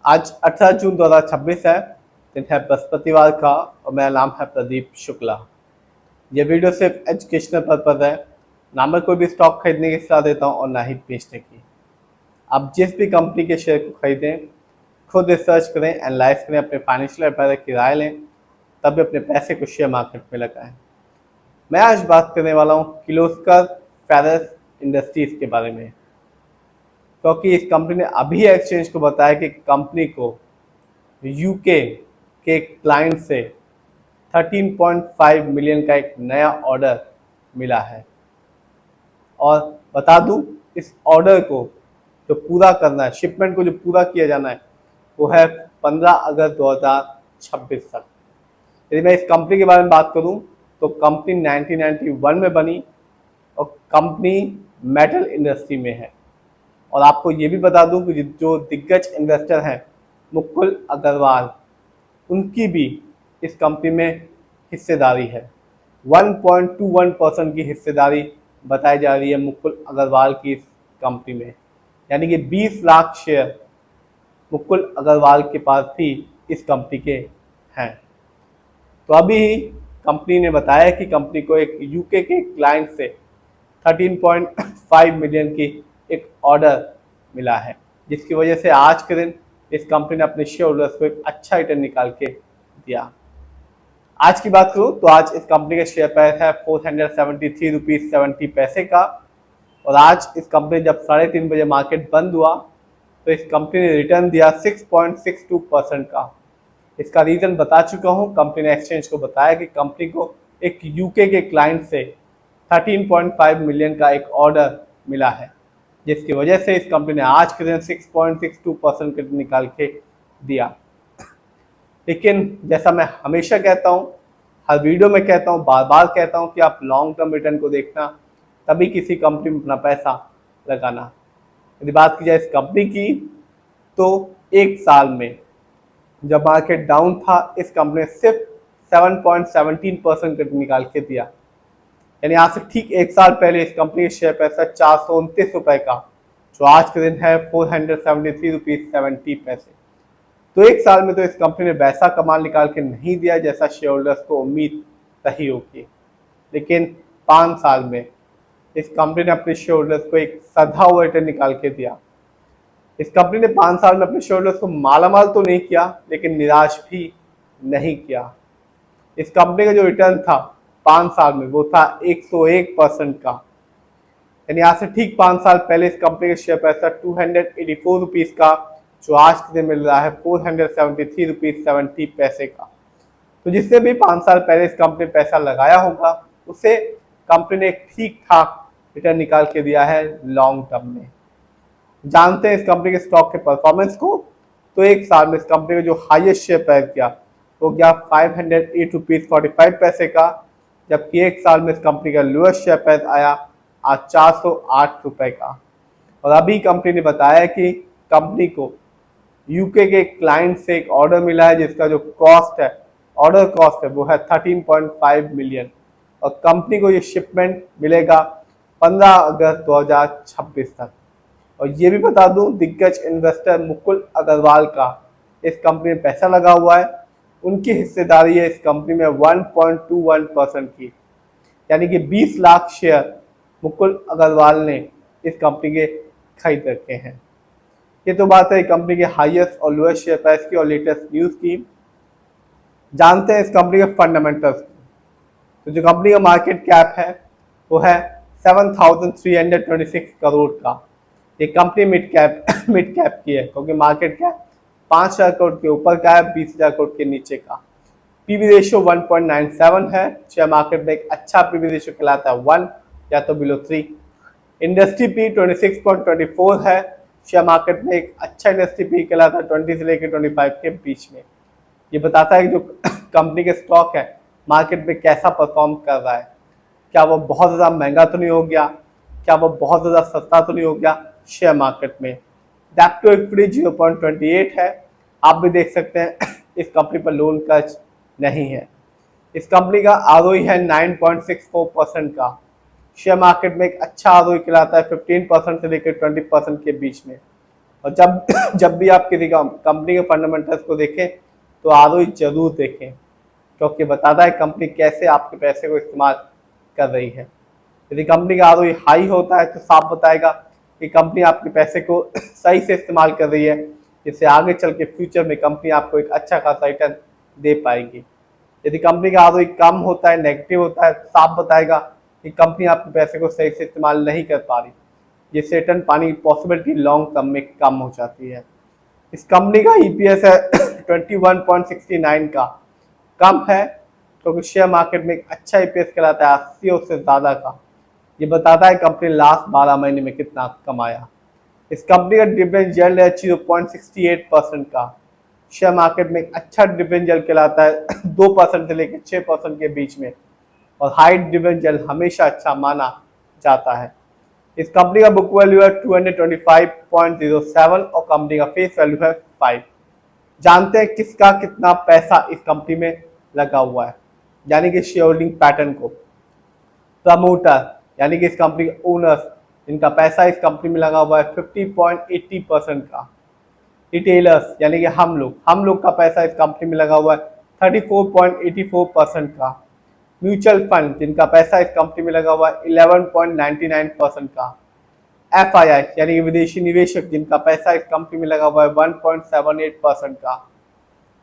आज 18 जून 2026 है। दिन है बृहस्पतिवार का और मेरा नाम है प्रदीप शुक्ला। ये वीडियो सिर्फ एजुकेशनल पर्पज है। ना मैं कोई भी स्टॉक खरीदने की सलाह देता हूँ और ना ही बेचने की। आप जिस भी कंपनी के शेयर को खरीदें, खुद रिसर्च करें, एनालाइज करें, अपने फाइनेंशियल एडवाइजर की राय लें, तब भी अपने पैसे को शेयर मार्केट में लगाएं। मैं आज बात करने वाला हूँ किर्लोस्कर फेरस इंडस्ट्रीज के बारे में, क्योंकि इस कंपनी ने अभी एक्सचेंज को बताया कि कंपनी को यूके के क्लाइंट से 13.5 मिलियन का एक नया ऑर्डर मिला है। और बता दूं, इस ऑर्डर को जो पूरा करना है, शिपमेंट को जो पूरा किया जाना है, वो है 15 अगस्त 2026 तक। यदि मैं इस कंपनी के बारे में बात करूं तो कंपनी 1991 में बनी और कंपनी मेटल इंडस्ट्री में है। और आपको ये भी बता दूं कि जो दिग्गज इन्वेस्टर हैं मुकुल अग्रवाल, उनकी भी इस कंपनी में हिस्सेदारी है। 1.21% की हिस्सेदारी बताई जा रही है मुकुल अग्रवाल की इस कंपनी में, यानी कि 20 लाख शेयर मुकुल अग्रवाल के पास भी इस कंपनी के हैं। तो अभी कंपनी ने बताया कि कंपनी को एक यूके के क्लाइंट से 13.5 मिलियन की एक ऑर्डर मिला है, जिसकी वजह से आज के दिन इस कंपनी ने अपने शेयर होल्डर्स को एक अच्छा रिटर्न निकाल के दिया। आज की बात करूं तो आज इस कंपनी का शेयर प्राइस है 473 रुपीज 70 पैसे का। और आज इस कंपनी जब 3:30 बजे मार्केट बंद हुआ तो इस कंपनी ने रिटर्न दिया 6.62% का। इसका रीजन बता चुका हूं। कंपनी ने एक्सचेंज को बताया कि कंपनी को एक यूके के क्लाइंट से 13.5 मिलियन का एक ऑर्डर मिला है, जिसकी वजह से इस कंपनी ने आज के दिन 6.62% का निकाल के दिया। लेकिन जैसा मैं हमेशा कहता हूँ, हर वीडियो में कहता हूँ, बार बार कहता हूँ कि आप लॉन्ग टर्म रिटर्न को देखना, तभी किसी कंपनी में अपना पैसा लगाना। यदि बात की जाए इस कंपनी की तो एक साल में जब मार्केट डाउन था, इस कंपनी ने सिर्फ 7.17% का निकाल के दिया। यानी आज से ठीक एक साल पहले इस कंपनी के शेयर पैसा 429 रुपए का, जो आज के दिन है 473 रुपीज 70 पैसे। तो एक साल में तो इस कंपनी ने वैसा कमाल निकाल के नहीं दिया जैसा शेयर होल्डर्स को उम्मीद रही होगी, लेकिन 5 साल में इस कंपनी ने अपने शेयर होल्डर्स को एक सधा हुआ रिटर्न निकाल के दिया। इस कंपनी ने 5 साल में अपने शेयर होल्डर्स को मालामाल तो नहीं किया, लेकिन निराश भी नहीं किया। इस कंपनी का जो रिटर्न था 5 साल में वो था 101% का। यानी आज से ठीक 5 साल पहले इस कंपनी का शेयर पैसा 284 रुपीज का, जो आज के दिन मिल रहा है 473 रुपीज 70 पैसे का। तो जिसने भी 5 साल पहले इस कंपनी पैसा लगाया होगा, उसे कंपनी ने एक ठीक ठाक रिटर्न निकाल के दिया है लॉन्ग टर्म में। जानते हैं इस कंपनी के स्टॉक के परफॉर्मेंस को। तो एक साल में इस कंपनी का जो हाईएस्ट शेयर प्राइस गया वो गया 508 रुपीज 45 पैसे का, जबकि एक साल में इस कंपनी का लोएस्ट शेयर प्राइस आया आज 408 रुपए का। और अभी कंपनी ने बताया कि कंपनी को यूके के क्लाइंट से एक ऑर्डर मिला है, जिसका जो कॉस्ट है, ऑर्डर कॉस्ट है, वो है 13.5 मिलियन। और कंपनी को ये शिपमेंट मिलेगा 15 अगस्त 2026 तक। और ये भी बता दूं, दिग्गज इन्वेस्टर मुकुल अग्रवाल का इस कंपनी में पैसा लगा हुआ है। उनकी हिस्सेदारी है इस कंपनी में 1.21% की, यानी कि 20 लाख शेयर मुकुल अग्रवाल ने इस कंपनी के खरीद रखे हैं। ये तो बात है कंपनी के हाईएस्ट और लोएस्ट शेयर प्राइस की और लेटेस्ट न्यूज़ की। जानते हैं इस कंपनी के फंडामेंटल्स। तो जो कंपनी का मार्केट कैप है वो है 7,326 करोड़ का। ये कंपनी मिड कैप की है, क्योंकि मार्केट कैप 5,000 करोड़ के ऊपर का है, 20,000 करोड़ के नीचे का। पीवी रेशियो 1.97 है। शेयर मार्केट में एक अच्छा पीवी रेशियो कहलाता है 1 या तो बिलो 3। इंडस्ट्री पी 26.24 है। शेयर मार्केट में एक अच्छा इंडस्ट्री पी कहलाता है 20 से लेकर 25 के बीच में। ये बताता है कि जो कंपनी के स्टॉक है मार्केट में कैसा परफॉर्म कर रहा है। क्या वो बहुत ज़्यादा महंगा तो नहीं हो गया, क्या वो बहुत ज़्यादा सस्ता तो नहीं हो गया शेयर मार्केट में। डेप्ट टू इक्विटी 0.28 है। आप भी देख सकते हैं इस कंपनी पर लोन कर्ज नहीं है। इस कंपनी का आरओई है 9.64% का। शेयर मार्केट में एक अच्छा आरओई कहलाता है 15% से लेकर 20% के बीच में। और जब जब भी आप किसी कंपनी के फंडामेंटल्स को देखें तो आरओई जरूर देखें, क्योंकि बताता है कंपनी कैसे आपके पैसे को इस्तेमाल कर रही है। यदि कंपनी का आरओई हाई होता है तो साफ बताएगा कि कंपनी आपके पैसे को सही से इस्तेमाल कर रही है, जिससे आगे चल के फ्यूचर में कंपनी आपको एक अच्छा खासा रिटर्न दे पाएगी। यदि कंपनी का आरओई कम होता है, नेगेटिव होता है, तो साफ बताएगा कि कंपनी आपके पैसे को सही से इस्तेमाल नहीं कर पा रही, जिससे रिटर्न पाने की पॉसिबिलिटी लॉन्ग टर्म में कम हो जाती है। इस कंपनी का ईपीएस है 21.69 का, कम है क्योंकि शेयर मार्केट में एक अच्छा ईपीएस कहलाता है 80 और उससे ज़्यादा का। ये बताता है कंपनी लास्ट 12 महीने में कितना कमाया। इस कंपनी का डिविडेंड यील्ड है 0.68% का। शेयर मार्केट में एक अच्छा डिविडेंड यील्ड कहलाता है 2% से लेकर 6% के बीच में, और हाई डिविडेंड यील्ड हमेशा अच्छा माना जाता है। इस कंपनी का बुक वैल्यू है 225.07 और कंपनी का फेस वैल्यू है 5। जानते हैं किसका कितना पैसा इस कंपनी में लगा हुआ है, यानी कि शेयर होल्डिंग पैटर्न को। प्रमोटर यानी कि इस कंपनी के ओनर्स, जिनका पैसा इस कंपनी में लगा हुआ है 50.80% का। रिटेलर्स यानी कि हम लोग का पैसा इस कंपनी में लगा हुआ है 34.84% का। म्यूचुअल फंड जिनका पैसा इस कंपनी में लगा हुआ है 11.99% का। एफआईआई यानी कि विदेशी निवेशक, जिनका पैसा इस कंपनी में लगा हुआ है 1.78% का।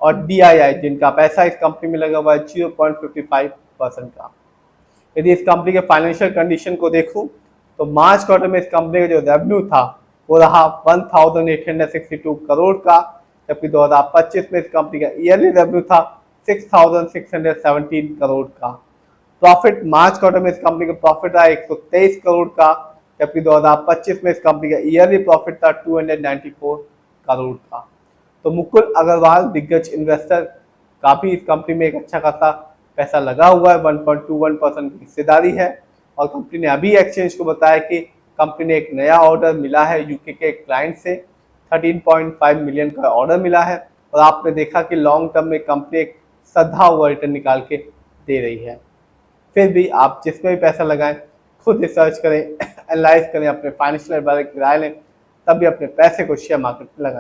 और डीआईआई जिनका पैसा इस कंपनी में लगा हुआ है 0.55% का। यदि इस कंपनी के फाइनेंशियल कंडीशन को देखूं तो मार्च क्वार्टर में इस कंपनी का जो रेवेन्यू था वो रहा 1862 करोड़ का, जबकि 2025 में इस कंपनी का ईयरली रेवेन्यू था 6617 करोड़ का। प्रॉफिट मार्च क्वार्टर में इस कंपनी का प्रॉफिट रहा 123 करोड़ का, जबकि 2025 में इस कंपनी का ईयरली प्रॉफिट था 294 करोड़ का। तो मुकुल अग्रवाल दिग्गज इन्वेस्टर का भी इस कंपनी में एक अच्छा खासा पैसा लगा हुआ है, 1.21% की हिस्सेदारी है। और कंपनी ने अभी एक्सचेंज को बताया कि कंपनी ने एक नया ऑर्डर मिला है यूके के क्लाइंट से, 13.5 मिलियन का ऑर्डर मिला है। और आपने देखा कि लॉन्ग टर्म में कंपनी एक सधा हुआ रिटर्न निकाल के दे रही है। फिर भी आप जिसमें भी पैसा लगाएं खुद रिसर्च करें, एनालाइज करें, अपने फाइनेंशियल एडवाइजर की राय लें, तभी अपने पैसे को शेयर मार्केट में लगाएं।